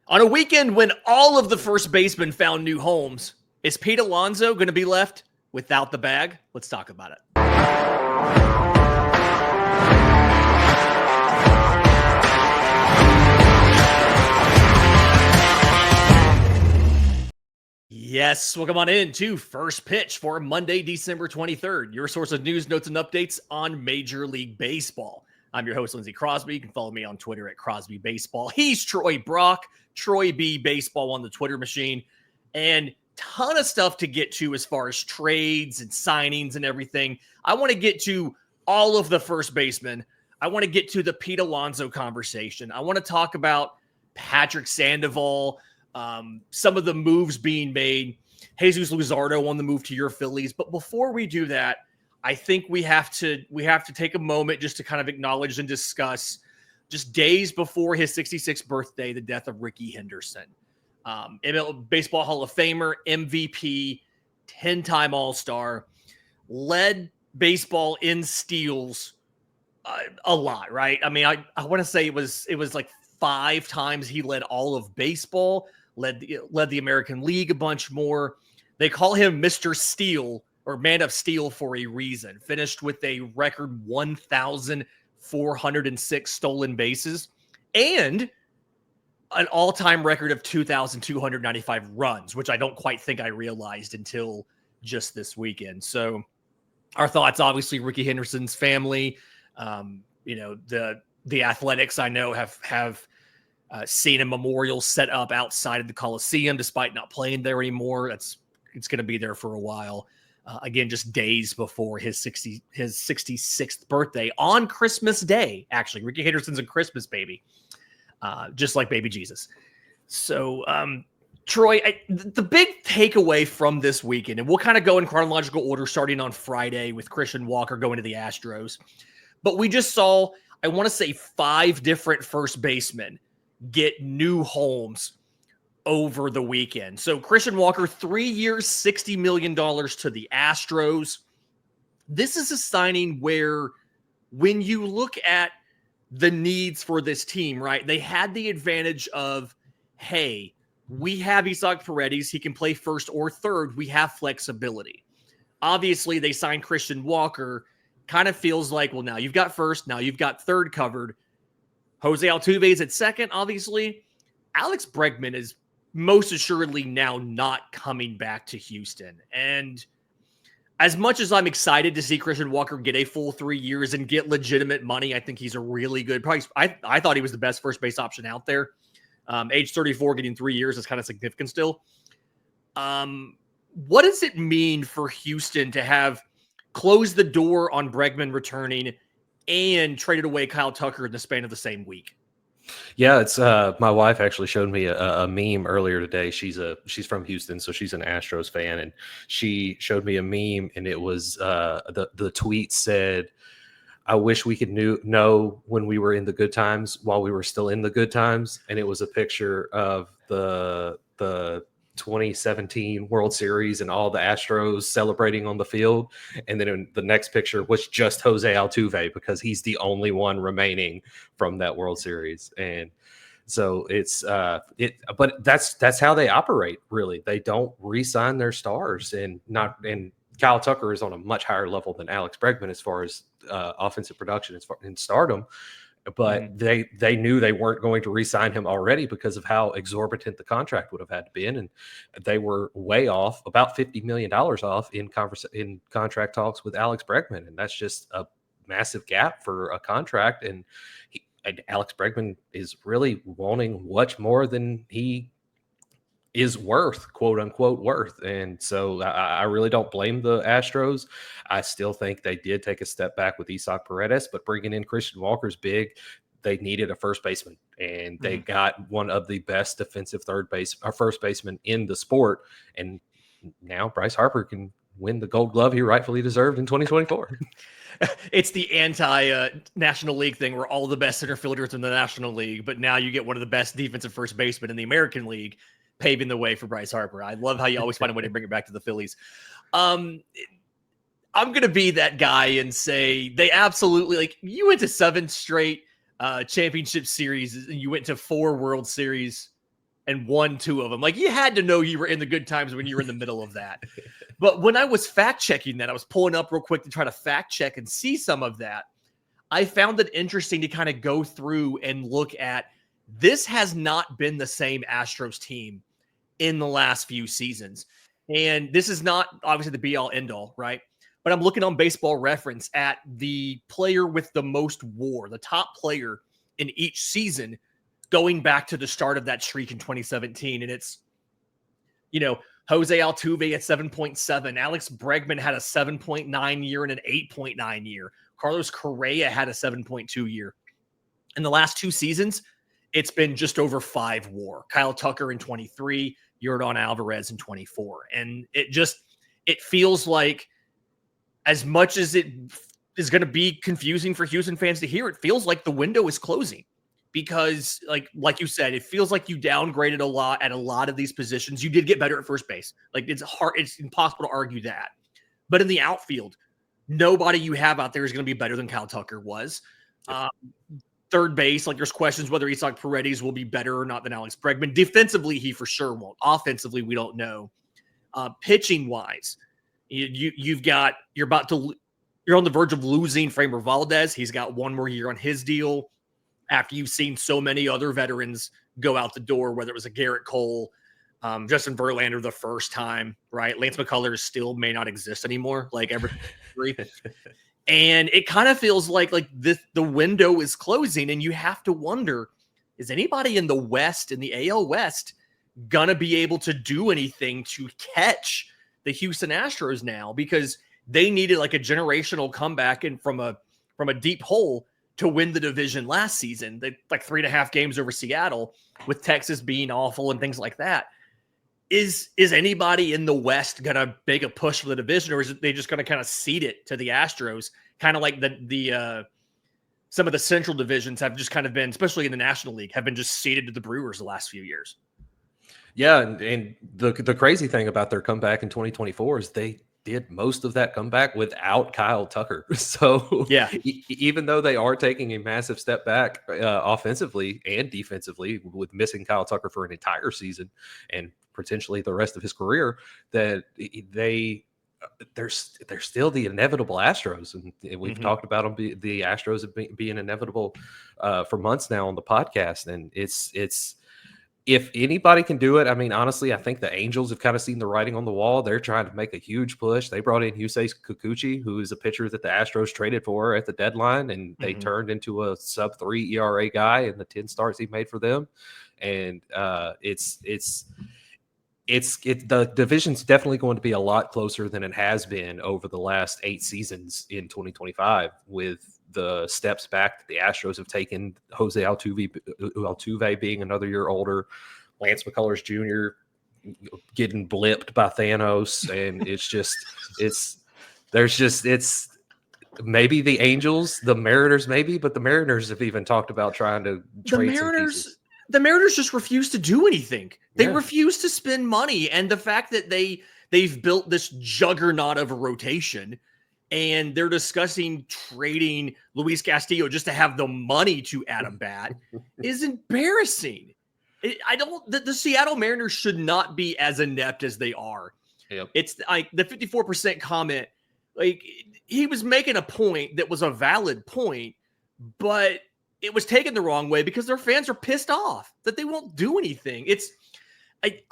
On a weekend when all of the first basemen found new homes, is Pete Alonso going to be left without the bag? Let's talk about it. Yes, welcome on in to First Pitch for Monday, December 23rd, your source of news, notes, and updates on Major League Baseball. I'm your host, Lindsey Crosby. You can follow me on Twitter at Crosby Baseball. He's Troy Brock, Troy B Baseball on the Twitter machine, and ton of stuff to get to as far as trades and signings and everything. I want to get to all of the first basemen. I want to get to the Pete Alonso conversation. I want to talk about Patrick Sandoval, some of the moves being made. Jesus Luzardo on the move to your Phillies. But before we do that, I think we have to take a moment just to kind of acknowledge and discuss just days before his 66th birthday, the death of Rickey Henderson. MLB Baseball Hall of Famer, MVP, 10-time All-Star, led baseball in steals a lot, right? I mean, I want to say it was like 5 times he led all of baseball, led the American League a bunch more. They call him Mr. Steal or Man of Steel for a reason. Finished with a record 1,406 stolen bases and an all-time record of 2,295 runs, which I don't quite think I realized until just this weekend. So our thoughts, obviously, Rickey Henderson's family, the Athletics, I know, have seen a memorial set up outside of the Coliseum, despite not playing there anymore. It's going to be there for a while. Again, just days before his 66th birthday on Christmas Day. Actually, Rickey Henderson's a Christmas baby, just like baby Jesus. So, Troy, the big takeaway from this weekend, and we'll kind of go in chronological order, starting on Friday with Christian Walker going to the Astros. But we just saw, I want to say, 5 different first basemen get new homes over the weekend. So Christian Walker, 3 years, $60 million to the Astros. This is a signing where when you look at the needs for this team, right, they had the advantage of, hey, we have Isaac Paredes. He can play first or third. We have flexibility. Obviously, they signed Christian Walker. Kind of feels like, well, now you've got first, now you've got third covered. Jose Altuve's at second, obviously. Alex Bregman is most assuredly now not coming back to Houston. And as much as I'm excited to see Christian Walker get a full 3 years and get legitimate money, I think he's a really good price. I thought he was the best first base option out there. Age 34, getting 3 years is kind of significant still. What does it mean for Houston to have closed the door on Bregman returning and traded away Kyle Tucker in the span of the same week? Yeah, it's my wife actually showed me a meme earlier today. She's from Houston, so she's an Astros fan, and she showed me a meme, and it was the tweet said, "I wish we could know when we were in the good times while we were still in the good times," and it was a picture of the 2017 World Series and all the Astros celebrating on the field. And then in the next picture was just Jose Altuve because he's the only one remaining from that World Series. And so but that's how they operate. Really. They don't re-sign their stars, and Kyle Tucker is on a much higher level than Alex Bregman as far as offensive production in stardom. But they knew they weren't going to re-sign him already because of how exorbitant the contract would have had to be in. And they were way off, about $50 million off in contract talks with Alex Bregman. And that's just a massive gap for a contract. And Alex Bregman is really wanting much more than he is worth, quote unquote worth. And so I really don't blame the Astros. I still think they did take a step back with Isaac Paredes, but bringing in Christian Walker's big. They needed a first baseman, and they got one of the best defensive first baseman in the sport. And now Bryce Harper can win the Gold Glove he rightfully deserved in 2024. It's the anti-National League thing where all the best center fielders in the National League, but now you get one of the best defensive first basemen in the American League paving the way for Bryce Harper. I love how you always find a way to bring it back to the Phillies. I'm going to be that guy and say they absolutely, like, you went to 7 straight championship series and you went to 4 World Series. and won 2 of them. Like, you had to know you were in the good times when you were in the middle of that. But when I was fact checking that, I was pulling up real quick to try to fact check and see some of that. I found it interesting to kind of go through and look at, this has not been the same Astros team in the last few seasons. And this is not obviously the be all end all, right? But I'm looking on Baseball Reference at the player with the most WAR, the top player in each season, going back to the start of that streak in 2017. And it's, Jose Altuve at 7.7. Alex Bregman had a 7.9 year and an 8.9 year. Carlos Correa had a 7.2 year. In the last 2 seasons, it's been just over 5 WAR. Kyle Tucker in 23, Yordan Alvarez in 24. And it feels like, as much as it is going to be confusing for Houston fans to hear, it feels like the window is closing. Because like you said, it feels like you downgraded a lot at a lot of these positions. You did get better at first base. Like, it's impossible to argue that. But in the outfield, nobody you have out there is going to be better than Kyle Tucker was. Third base, like, there's questions whether Isaac Paredes will be better or not than Alex Bregman. Defensively, he for sure won't. Offensively, we don't know. Pitching wise, you're on the verge of losing Framber Valdez. He's got 1 more year on his deal. After you've seen so many other veterans go out the door, whether it was a Garrett Cole, Justin Verlander the first time, right? Lance McCullers still may not exist anymore, like every. And it kind of feels like the window is closing, and you have to wonder, is anybody in the West, in the AL West, gonna be able to do anything to catch the Houston Astros now? Because they needed like a generational comeback and from a deep hole to win the division last season. They like 3.5 games over Seattle, with Texas being awful and things like that. Is anybody in the West going to make a push for the division, or is they just going to kind of cede it to the Astros? Kind of like the some of the central divisions have just kind of been, especially in the National League, have been just ceded to the Brewers the last few years. Yeah, and the crazy thing about their comeback in 2024 is they did most of that comeback without Kyle Tucker. So yeah, even though they are taking a massive step back offensively and defensively, with missing Kyle Tucker for an entire season and potentially the rest of his career, that they're still the inevitable Astros. And we've talked about them, the Astros being inevitable for months now on the podcast. And it's if anybody can do it, I mean, honestly, I think the Angels have kind of seen the writing on the wall. They're trying to make a huge push. They brought in Yusei Kikuchi, who is a pitcher that the Astros traded for at the deadline, and they turned into a sub-3 ERA guy in the 10 starts he made for them. And the division's definitely going to be a lot closer than it has been over the last 8 seasons in 2025, with the steps back that the Astros have taken. Jose Altuve being another year older, Lance McCullers Jr. getting blipped by Thanos, and it's maybe the Angels, the Mariners, maybe, but the Mariners have even talked about trying to trade some pieces. The Mariners just refuse to do anything. They refuse to spend money, and the fact that they've built this juggernaut of a rotation, and they're discussing trading Luis Castillo just to have the money to add a bat is embarrassing. The Seattle Mariners should not be as inept as they are. Yep. It's like the 54% comment, like, he was making a point that was a valid point, but it was taken the wrong way because their fans are pissed off that they won't do anything.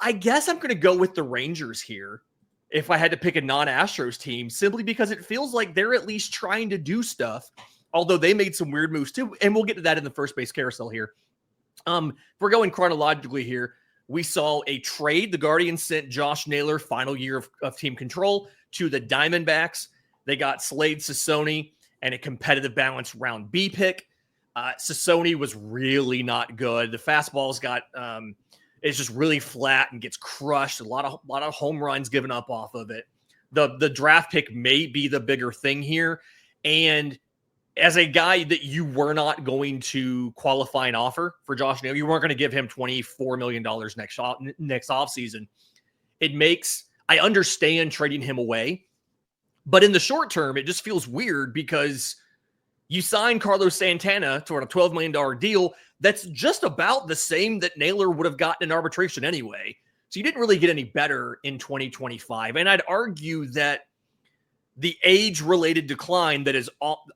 I guess I'm going to go with the Rangers here if I had to pick a non-Astros team, simply because it feels like they're at least trying to do stuff, although they made some weird moves too. And we'll get to that in the first base carousel here. We're going chronologically here. We saw a trade. The Guardians sent Josh Naylor, final year of team control, to the Diamondbacks. They got Slade Sassoni and a competitive balance round B pick. Sassoni was really not good. The fastball's got it's just really flat and gets crushed. A lot of home runs given up off of it. The draft pick may be the bigger thing here. And as a guy that you were not going to qualify an offer for Josh Naylor, you weren't going to give him $24 million next offseason. I understand trading him away, but in the short term, it just feels weird because You sign Carlos Santana toward a $12 million deal. That's just about the same that Naylor would have gotten in arbitration anyway. So you didn't really get any better in 2025. And I'd argue that the age-related decline that is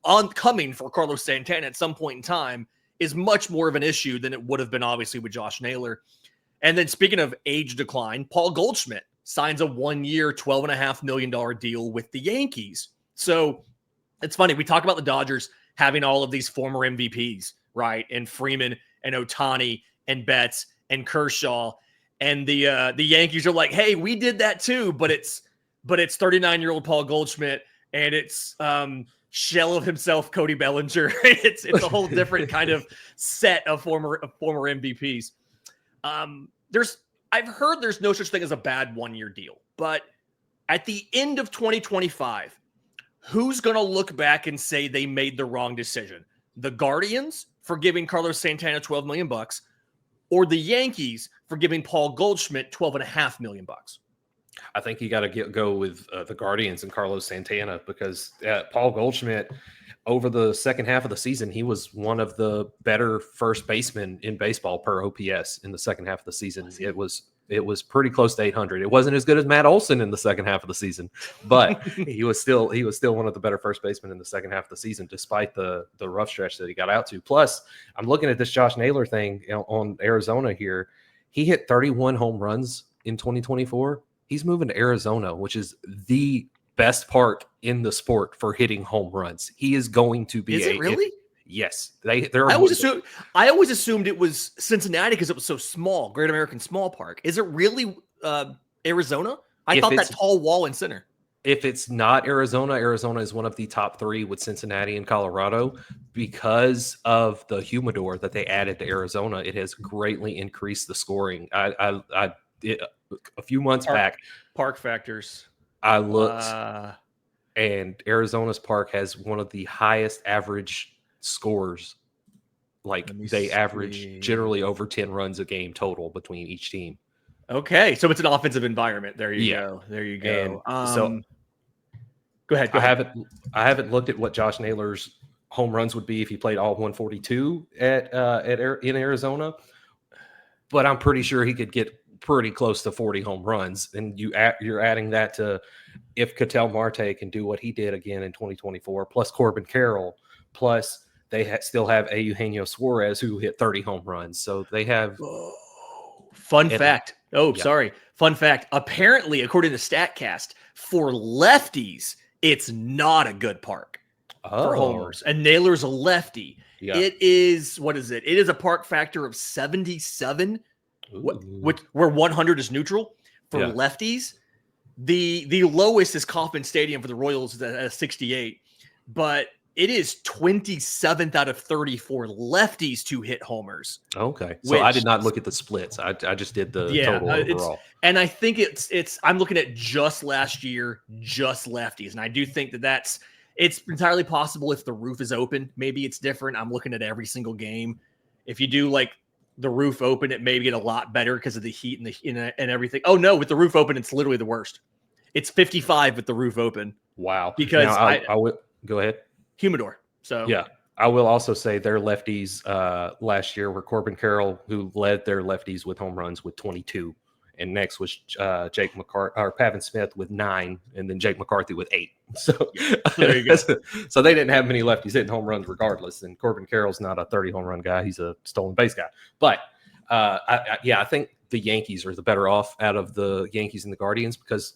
oncoming for Carlos Santana at some point in time is much more of an issue than it would have been, obviously, with Josh Naylor. And then speaking of age decline, Paul Goldschmidt signs a 1-year, $12.5 million deal with the Yankees. So it's funny. We talk about the Dodgers having all of these former MVPs, right? And Freeman and Ohtani and Betts and Kershaw. And the Yankees are like, hey, we did that too, but it's 39-year-old Paul Goldschmidt and it's shell of himself, Cody Bellinger. it's a whole different kind of set of former MVPs. I've heard there's no such thing as a bad 1-year deal, but at the end of 2025, who's going to look back and say they made the wrong decision? The Guardians for giving Carlos Santana $12 million, or the Yankees for giving Paul Goldschmidt $12.5 million? I think you got to go with the Guardians and Carlos Santana, because Paul Goldschmidt, over the second half of the season, he was one of the better first basemen in baseball per OPS in the second half of the season. It was pretty close to 800. It wasn't as good as Matt Olson in the second half of the season, but he was still one of the better first basemen in the second half of the season, despite the rough stretch that he got out to. Plus, I'm looking at this Josh Naylor thing on Arizona here. He hit 31 home runs in 2024. He's moving to Arizona, which is the best park in the sport for hitting home runs. He is going to be. Is it really? Yes. I always assumed it was Cincinnati because it was so small, Great American Small Park. Is it really Arizona? I thought that tall wall in center. If it's not Arizona, Arizona is one of the top 3 with Cincinnati and Colorado. Because of the humidor that they added to Arizona, it has greatly increased the scoring. A few months back, park factors, I looked, and Arizona's park has one of the highest average scores. Like they average generally over 10 runs a game total between each team. Okay, so it's an offensive environment. There you go. So go ahead. I haven't looked at what Josh Naylor's home runs would be if he played all 142 in Arizona, but I'm pretty sure he could get pretty close to 40 home runs. And you're adding that to if Ketel Marte can do what he did again in 2024, plus Corbin Carroll, plus they still have Eugenio Suarez who hit 30 home runs. So they have. Fun fact. Fun fact. Apparently, according to StatCast, for lefties, it's not a good park for homers. And Naylor's a lefty. Yeah. It is, what is it? It is a park factor of 77, where 100 is neutral for lefties. The lowest is Kauffman Stadium for the Royals at 68, but it is 27th out of 30 for lefties to hit homers. Okay. So I did not look at the splits. I just did the total overall. And I think I'm looking at just last year, just lefties. And I do think it's entirely possible if the roof is open. Maybe it's different. I'm looking at every single game. If you do like the roof open, it may get a lot better because of the heat and everything. Oh no, with the roof open, it's literally the worst. It's 55 with the roof open. Wow. Because I will go ahead. Humidor. So yeah, I will also say their lefties last year were Corbin Carroll, who led their lefties with home runs with 22, and next was Jake McCarthy or Pavin Smith with 9, and then Jake McCarthy with 8. So there you go. So they didn't have many lefties hitting home runs regardless. And Corbin Carroll's not a 30 home run guy; he's a stolen base guy. But I think the Yankees are the better off out of the Yankees and the Guardians because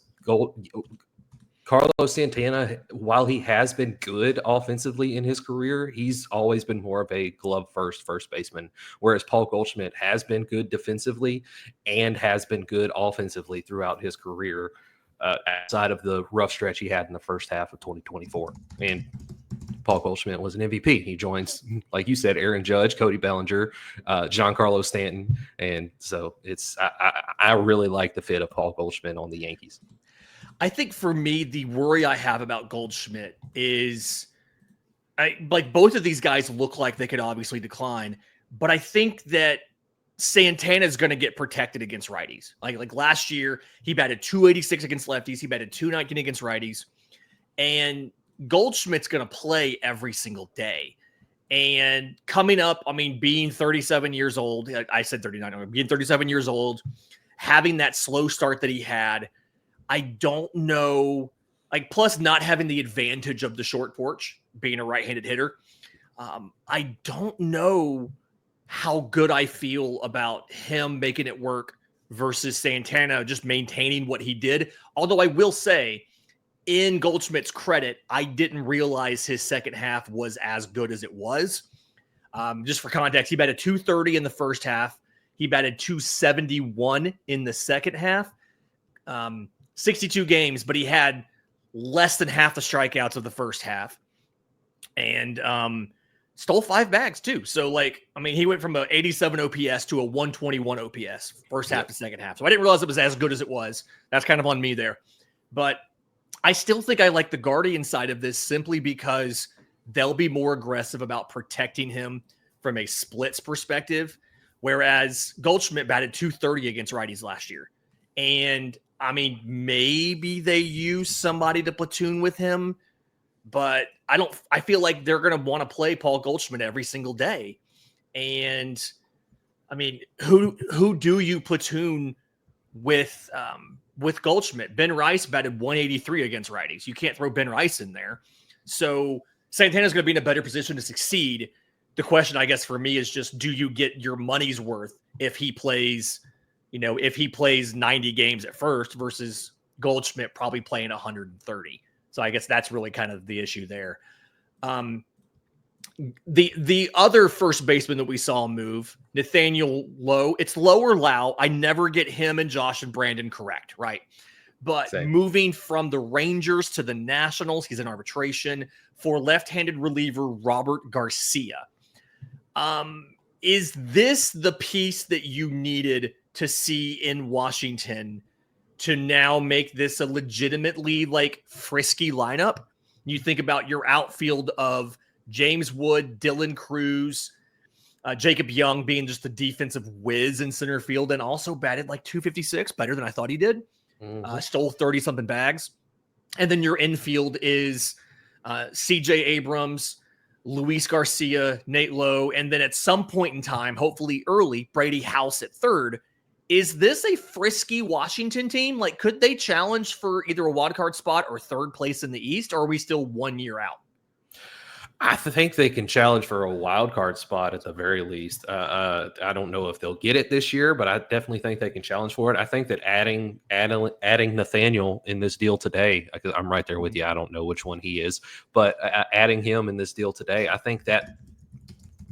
Carlos Santana, while he has been good offensively in his career, he's always been more of a glove first baseman, whereas Paul Goldschmidt has been good defensively and has been good offensively throughout his career outside of the rough stretch he had in the first half of 2024. And Paul Goldschmidt was an MVP. He joins, like you said, Aaron Judge, Cody Bellinger, Giancarlo Stanton. And so I really like the fit of Paul Goldschmidt on the Yankees. I think for me, the worry I have about Goldschmidt is like both of these guys look like they could obviously decline, but I think that Santana is going to get protected against righties. Like last year, he batted 286 against lefties. He batted 219 against righties. And Goldschmidt's going to play every single day. And coming up, I mean, being 37 years old, I said 39, being 37 years old, having that slow start that he had, I don't know, like, plus not having the advantage of the short porch, being a right-handed hitter. I don't know how good I feel about him making it work versus Santana just maintaining what he did. Although I will say, in Goldschmidt's credit, I didn't realize his second half was as good as it was. Just for context, he batted 230 in the first half. He batted 271 in the second half. 62 games, but he had less than half the strikeouts of the first half. And stole 5 bags too. So, like, I mean, he went from an 87 OPS to a 121 OPS first half to second half. So I didn't realize it was as good as it was. That's kind of on me there. But I still think I like the Guardian side of this simply because they'll be more aggressive about protecting him from a splits perspective, whereas Goldschmidt batted 230 against righties last year. And, I mean, maybe they use somebody to platoon with him, but I feel like they're going to want to play Paul Goldschmidt every single day. And, I mean, who do you platoon with Goldschmidt? Ben Rice batted 183 against righties. You can't throw Ben Rice in there. So Santana's going to be in a better position to succeed. The question, I guess, for me is just, do you get your money's worth if he plays, 90 games at first versus Goldschmidt probably playing 130. So I guess that's really kind of the issue there. The other first baseman that we saw move, Nathaniel Lowe, it's Lowe or Lau. I never get him and Josh and Brandon correct, right? But Same. Moving from the Rangers to the Nationals, he's in arbitration for left-handed reliever Robert Garcia. Is this the piece that you needed to see in Washington to now make this a legitimately, like, frisky lineup? You think about your outfield of James Wood, Dylan Cruz, Jacob Young being just the defensive whiz in center field, and also batted like 256, better than I thought he did. Stole 30-something bags. And then your infield is CJ Abrams, Luis Garcia, Nate Lowe, and then at some point in time, hopefully early, Brady House at third. Is this a frisky Washington team? Like, could they challenge for either a wild card spot or third place in the East, or are we still 1 year out? I think they can challenge for a wild card spot at the very least. I don't know if they'll get it this year, but I definitely think they can challenge for it. I think that adding Nathaniel in this deal today, I'm right there with you. I don't know which one he is, but adding him in this deal today, I think that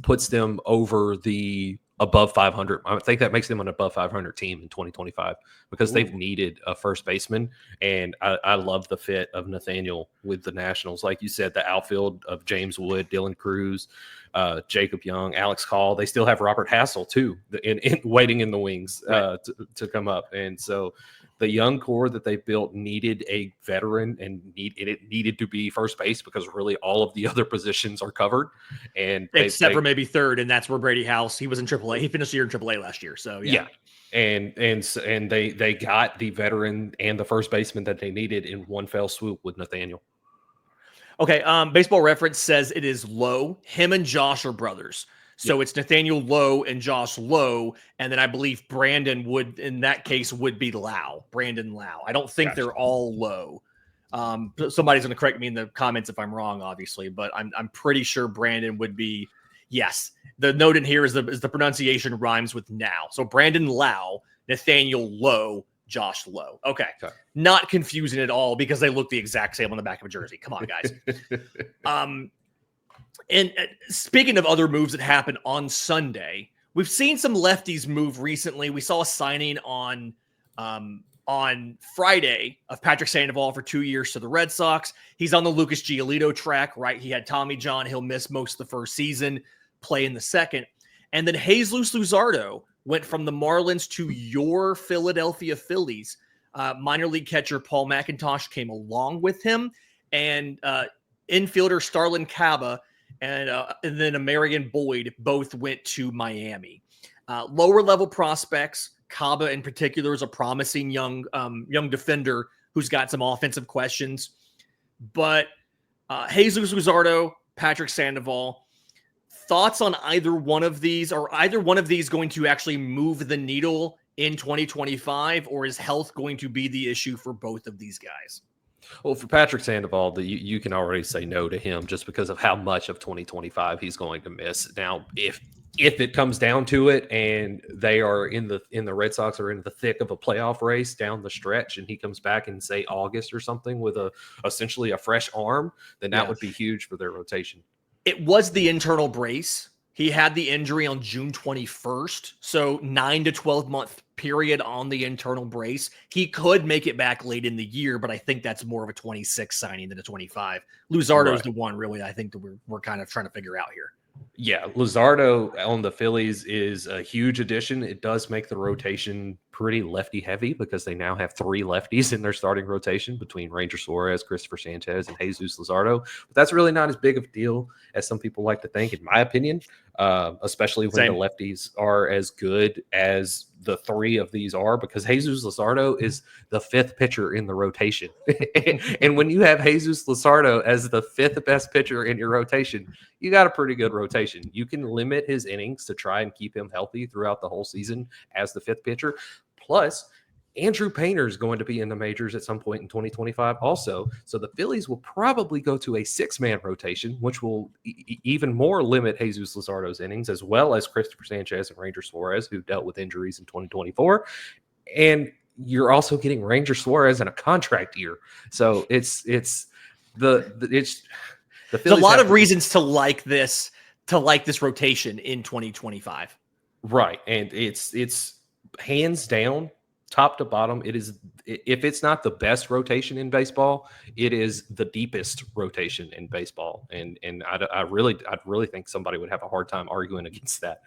puts them over the above 500. I think that makes them an above 500 team in 2025 because they've needed a first baseman. And I love the fit of Nathaniel with the Nationals. Like you said, the outfield of James Wood, Dylan Cruz, Jacob Young, Alex Call. They still have Robert Hassel too, in waiting in the wings to come up. And so the young core that they built needed a veteran, and it needed to be first base because really all of the other positions are covered, and except for maybe third, and that's where Brady House. He was in AAA. He finished the year in AAA last year. So yeah. And they got the veteran and the first baseman that they needed in one fell swoop with Nathaniel. Okay. Baseball Reference says it is Lowe. Him and Josh are brothers. So it's Nathaniel Lowe and Josh Lowe. And then I believe Brandon would, in that case, would be Lau. Brandon Lau. I don't think they're all Lowe. Somebody's going to correct me in the comments if I'm wrong, obviously, but I'm pretty sure Brandon would be. Yes. The note in here is the pronunciation rhymes with now. So Brandon Lau, Nathaniel Lowe, Josh Lowe. Okay. Not confusing at all because they look the exact same on the back of a jersey. Come on, guys. And speaking of other moves that happened on Sunday, we've seen some lefties move recently. We saw a signing on Friday of Patrick Sandoval for 2 years to the Red Sox. He's on the Lucas Giolito track, right? He had Tommy John. He'll miss most of the first season, play in the second. And then Jesus Luzardo went from the Marlins to your Philadelphia Phillies. Minor league catcher Paul McIntosh came along with him, and infielder Starlin Caba and then American Boyd both went to Miami. Lower level prospects, Caba in particular is a promising young defender who's got some offensive questions. But Jesus Luzardo, Patrick Sandoval. Thoughts on either one of these? Are either one of these going to actually move the needle in 2025, or is health going to be the issue for both of these guys? Well, for Patrick Sandoval, you can already say no to him just because of how much of 2025 he's going to miss. Now, if it comes down to it and they are in the Red Sox are in the thick of a playoff race down the stretch, and he comes back in say August or something with essentially a fresh arm, then that would be huge for their rotation. It was the internal brace. He had the injury on June 21st, so 9 to 12 month period on the internal brace. He could make it back late in the year, but I think that's more of a 26 signing than a 25. Luzardo is the one really I think that we're kind of trying to figure out here. Yeah, Luzardo on the Phillies is a huge addition. It does make the rotation pretty lefty heavy because they now have 3 lefties in their starting rotation between Ranger Suarez, Christopher Sanchez, and Jesus Luzardo. But that's really not as big of a deal as some people like to think, in my opinion, especially when the lefties are as good as the 3 of these are, because Jesus Luzardo is the 5th pitcher in the rotation. And when you have Jesus Luzardo as the 5th best pitcher in your rotation, you got a pretty good rotation. You can limit his innings to try and keep him healthy throughout the whole season as the 5th pitcher. Plus, Andrew Painter is going to be in the majors at some point in 2025 also. So the Phillies will probably go to a 6-man rotation, which will even more limit Jesus Luzardo's innings, as well as Christopher Sanchez and Ranger Suarez, who dealt with injuries in 2024. And you're also getting Ranger Suarez in a contract year. So There's a lot of reasons to like this rotation in 2025. Right. And it's hands down, top to bottom, it is, if it's not the best rotation in baseball, it is the deepest rotation in baseball. And I really think somebody would have a hard time arguing against that.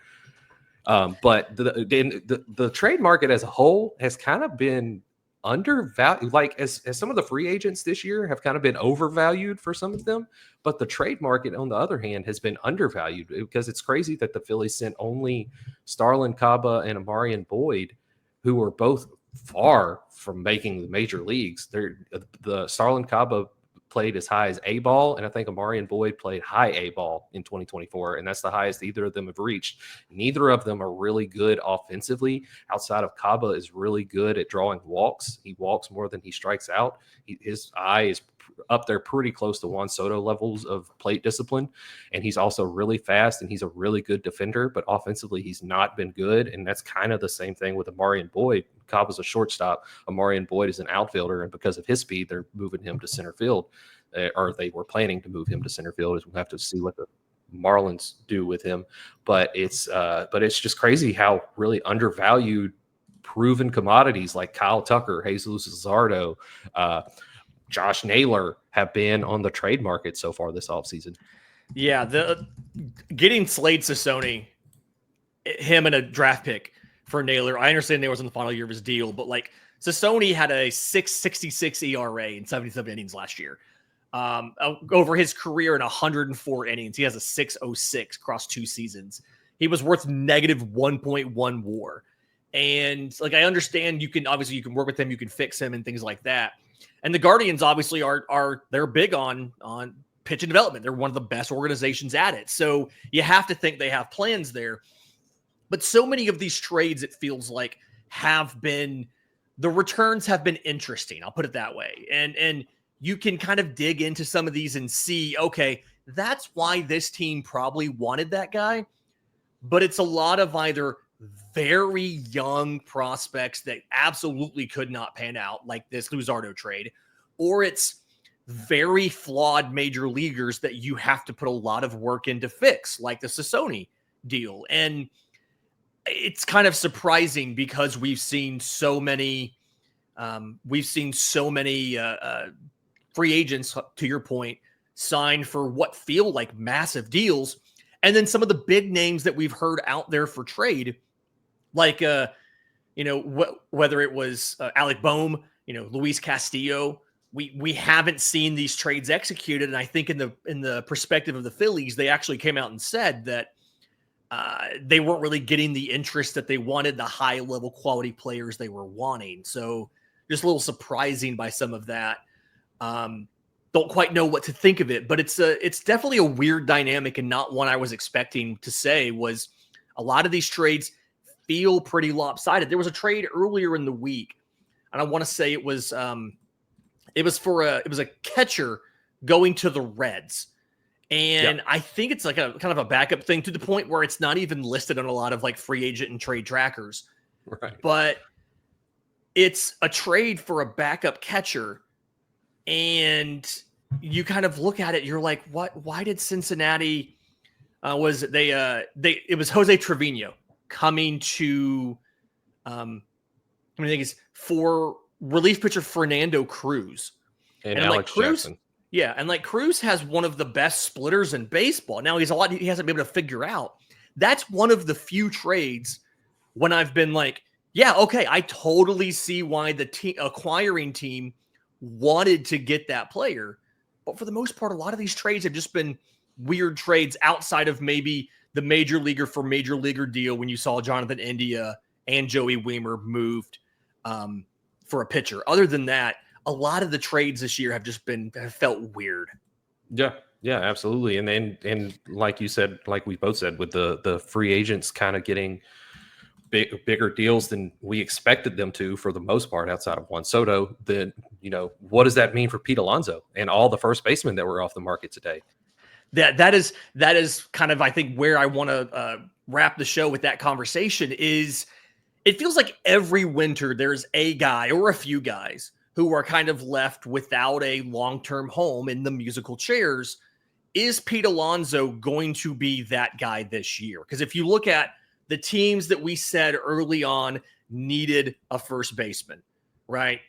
But the trade market as a whole has kind of been undervalued, like as some of the free agents this year have kind of been overvalued for some of them, but the trade market on the other hand has been undervalued, because it's crazy that the Phillies sent only Starlin Caba and Amarian Boyd, who are both far from making the major leagues. The Starlin Caba played as high as A ball, and I think Amarian Boyd played high A ball in 2024, and that's the highest either of them have reached. Neither of them are really good offensively. Outside of Caba is really good at drawing walks. He walks more than he strikes out. His eye is up there pretty close to Juan Soto levels of plate discipline, and he's also really fast, and he's a really good defender, but offensively he's not been good, and that's kind of the same thing with Amarian Boyd. Caba's a shortstop. Amarian Boyd is an outfielder, and because of his speed, they're moving him to center field, or they were planning to move him to center field. We'll have to see what the Marlins do with him, but it's just crazy how really undervalued proven commodities like Kyle Tucker, Jesus Luzardo, Josh Naylor have been on the trade market so far this offseason. Yeah, getting Slade Sassoni, him and a draft pick for Naylor. I understand Naylor's in the final year of his deal, but like Sassoni had a 6.66 ERA in 77 innings last year. Over his career in 104 innings, he has a 6.06 across 2 seasons. He was worth negative 1.1 WAR. And like, I understand you can work with him, you can fix him and things like that. And the Guardians obviously they're big on pitch and development. They're one of the best organizations at it. So you have to think they have plans there. But so many of these trades, it feels like, the returns have been interesting. I'll put it that way. And you can kind of dig into some of these and see, okay, that's why this team probably wanted that guy. But it's a lot of either very young prospects that absolutely could not pan out, like this Luzardo trade, or it's very flawed major leaguers that you have to put a lot of work in to fix, like the Sassoni deal. And it's kind of surprising because we've seen so many free agents, to your point, sign for what feel like massive deals. And then some of the big names that we've heard out there for trade, like, whether it was Alec Boehm, Luis Castillo, we haven't seen these trades executed. And I think in the perspective of the Phillies, they actually came out and said that they weren't really getting the interest that they wanted, the high level quality players they were wanting. So just a little surprising by some of that. don't quite know what to think of it, but it's definitely a weird dynamic and not one I was expecting to say. Was a lot of these trades feel pretty lopsided. There was a trade earlier in the week, and I want to say it was a catcher going to the Reds. And I think it's like a kind of a backup thing to the point where it's not even listed on a lot of like free agent and trade trackers. Right. But it's a trade for a backup catcher. And you kind of look at it, you're like, what? Why did Cincinnati it was Jose Trevino coming to for relief pitcher Fernando Cruz. And Alex Jackson. Yeah, and like Cruz has one of the best splitters in baseball. Now he hasn't been able to figure out. That's one of the few trades when I've been like, yeah, okay, I totally see why the acquiring team wanted to get that player. But for the most part, a lot of these trades have just been weird trades outside of maybe the major leaguer for major leaguer deal when you saw Jonathan India and Joey Weimer moved for a pitcher. Other than that, a lot of the trades this year have felt weird. Yeah, absolutely. And like you said, like we both said, with the free agents kind of getting bigger deals than we expected them to for the most part, outside of Juan Soto, then, what does that mean for Pete Alonso and all the first basemen that were off the market today? That is kind of, I think, where I want to wrap the show with that conversation is it feels like every winter there's a guy or a few guys who are kind of left without a long-term home in the musical chairs. Is Pete Alonso going to be that guy this year? Because if you look at the teams that we said early on needed a first baseman, right?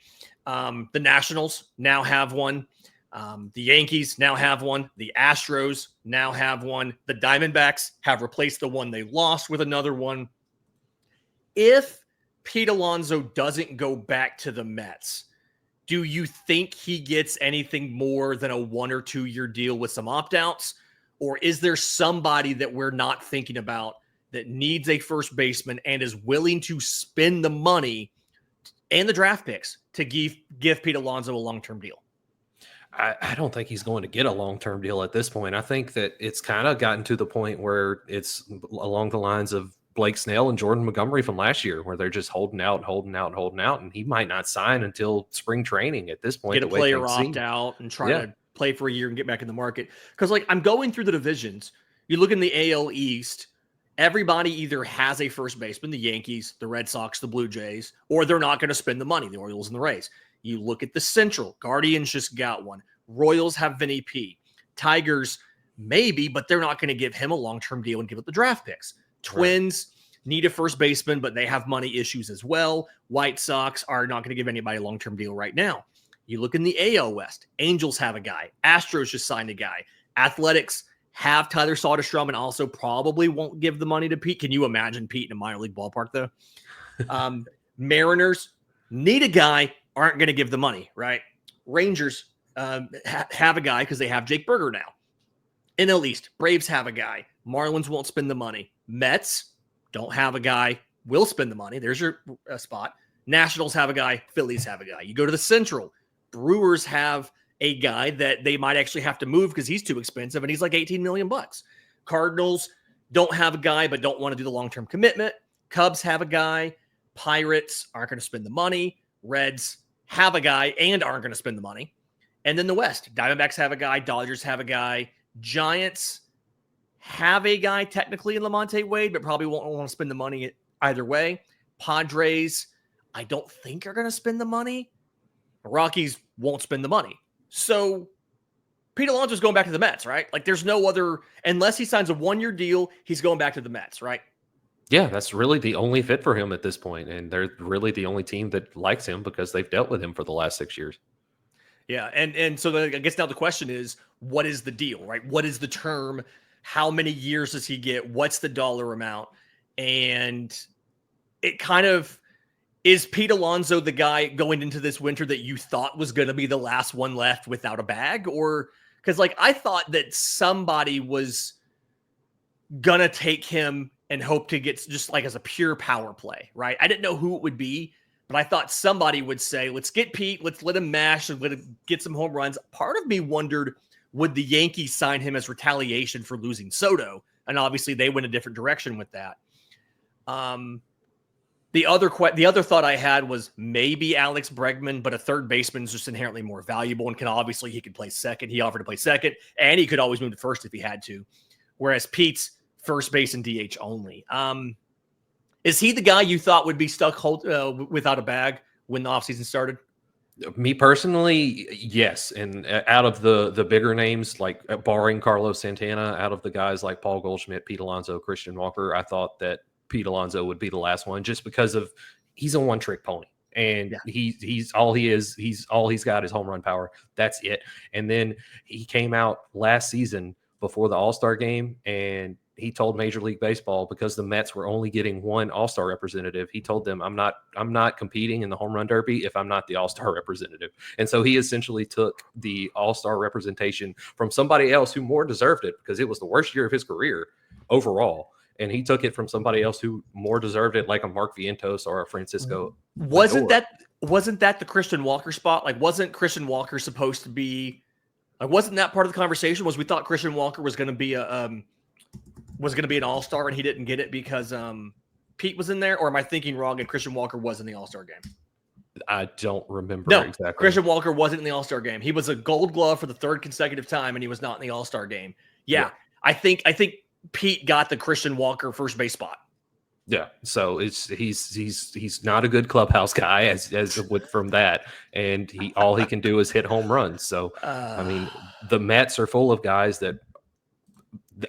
The Nationals now have one. The Yankees now have one. The Astros now have one. The Diamondbacks have replaced the one they lost with another one. If Pete Alonso doesn't go back to the Mets, do you think he gets anything more than a 1 or 2 year deal with some opt-outs? Or is there somebody that we're not thinking about that needs a first baseman and is willing to spend the money and the draft picks to give Pete Alonso a long-term deal? I don't think he's going to get a long-term deal at this point. I think that it's kind of gotten to the point where it's along the lines of Blake Snell and Jordan Montgomery from last year, where they're just holding out, and he might not sign until spring training at this point. Get a player opt out and try to play for a year and get back in the market. Because like I'm going through the divisions. You look in the AL East, everybody either has a first baseman, the Yankees, the Red Sox, the Blue Jays, or they're not going to spend the money, the Orioles and the Rays. You look at the Central, Guardians just got one. Royals have Vinny P. Tigers, maybe, but they're not going to give him a long-term deal and give up the draft picks. Twins need a first baseman, but they have money issues as well. White Sox are not going to give anybody a long-term deal right now. You look in the AL West, Angels have a guy. Astros just signed a guy. Athletics have Tyler Soderstrom and also probably won't give the money to Pete. Can you imagine Pete in a minor league ballpark, though? Mariners need a guy, aren't going to give the money, right? Rangers have a guy because they have Jake Berger now. NL East, Braves have a guy. Marlins won't spend the money. Mets don't have a guy, will spend the money. There's your spot. Nationals have a guy. Phillies have a guy. You go to the Central. Brewers have a guy that they might actually have to move because he's too expensive and he's like $18 million. Cardinals don't have a guy but don't want to do the long-term commitment. Cubs have a guy. Pirates aren't going to spend the money. Reds have a guy and aren't going to spend the money. And then the West, Diamondbacks have a guy. Dodgers have a guy. Giants have a guy technically in Lamonte Wade, but probably won't want to spend the money either way. Padres, I don't think are going to spend the money. Rockies won't spend the money. So Pete Alonso's going back to the Mets, right? Like there's no other, unless he signs a 1-year deal, he's going back to the Mets, right? Yeah, that's really the only fit for him at this point. And they're really the only team that likes him because they've dealt with him for the last 6 years. Yeah. And so I guess now the question is, what is the deal, right? What is the term? How many years does he get? What's the dollar amount? And it kind of, is Pete Alonso the guy going into this winter that you thought was going to be the last one left without a bag? Or because like I thought that somebody was going to take him and hope to get just like as a pure power play, right? I didn't know who it would be, But I thought somebody would say, let's get Pete, let's let him mash and let him get some home runs. Part of me wondered, would the Yankees sign him as retaliation for losing Soto? And obviously they went a different direction with that. The other thought I had was maybe Alex Bregman, but a third baseman is just inherently more valuable and he could play second. He offered to play second, and he could always move to first if he had to. Whereas Pete's first base and DH only. Is he the guy you thought would be stuck without a bag when the offseason started? Me personally, yes. And out of the bigger names, like barring Carlos Santana, out of the guys like Paul Goldschmidt, Pete Alonso, Christian Walker, I thought that Pete Alonso would be the last one just because of he's a one-trick pony. And he's all he's got is home run power. That's it. And then he came out last season before the All-Star game, and he told Major League Baseball, because the Mets were only getting one All-Star representative, he told them, I'm not competing in the home run derby if I'm not the All-Star representative. And so he essentially took the All-Star representation from somebody else who more deserved it, because it was the worst year of his career overall. And he took it from somebody else who more deserved it, like a Mark Vientos or a Francisco. Wasn't that the Christian Walker spot? Like, wasn't Christian Walker supposed to be, like, wasn't that part of the conversation? Was we thought Christian Walker was going to be an All-Star and he didn't get it because Pete was in there? Or am I thinking wrong and Christian Walker was in the All-Star game? I don't remember exactly. Christian Walker wasn't in the All-Star game. He was a Gold Glove for the third consecutive time, and he was not in the All-Star game. Yeah. I think Pete got the Christian Walker first base spot. Yeah, so he's not a good clubhouse guy as from that, and all he can do is hit home runs. So I mean, the Mets are full of guys that,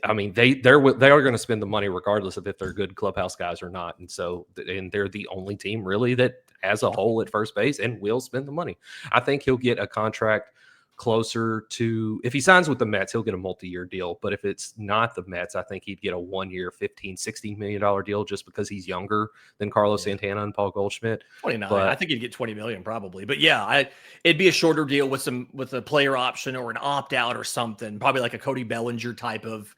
I mean, they are going to spend the money regardless of if they're good clubhouse guys or not. And so, and they're the only team really that has a hole at first base and will spend the money. I think he'll get a contract closer to, if he signs with the Mets, he'll get a multi-year deal. But if it's not the Mets, I think he'd get a 1 year, $15-16 million deal just because he's younger than Carlos Santana and Paul Goldschmidt. 29. I think he'd get $20 million probably. But yeah, it'd be a shorter deal with a player option or an opt-out or something, probably like a Cody Bellinger type of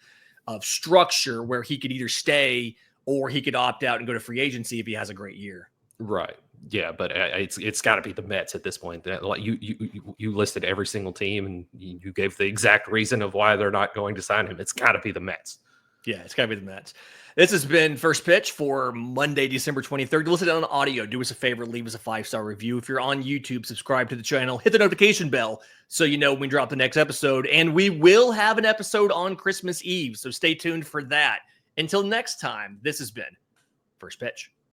structure where he could either stay or he could opt out and go to free agency if he has a great year. Right. Yeah, but it's got to be the Mets at this point. That, like, you listed every single team, and you gave the exact reason of why they're not going to sign him. It's got to be the Mets. Yeah, it's got to be the Mets. This has been First Pitch for Monday, December 23rd. Listen on audio. Do us a favor. Leave us a 5-star review. If you're on YouTube, subscribe to the channel. Hit the notification bell so you know when we drop the next episode. And we will have an episode on Christmas Eve, so stay tuned for that. Until next time, this has been First Pitch.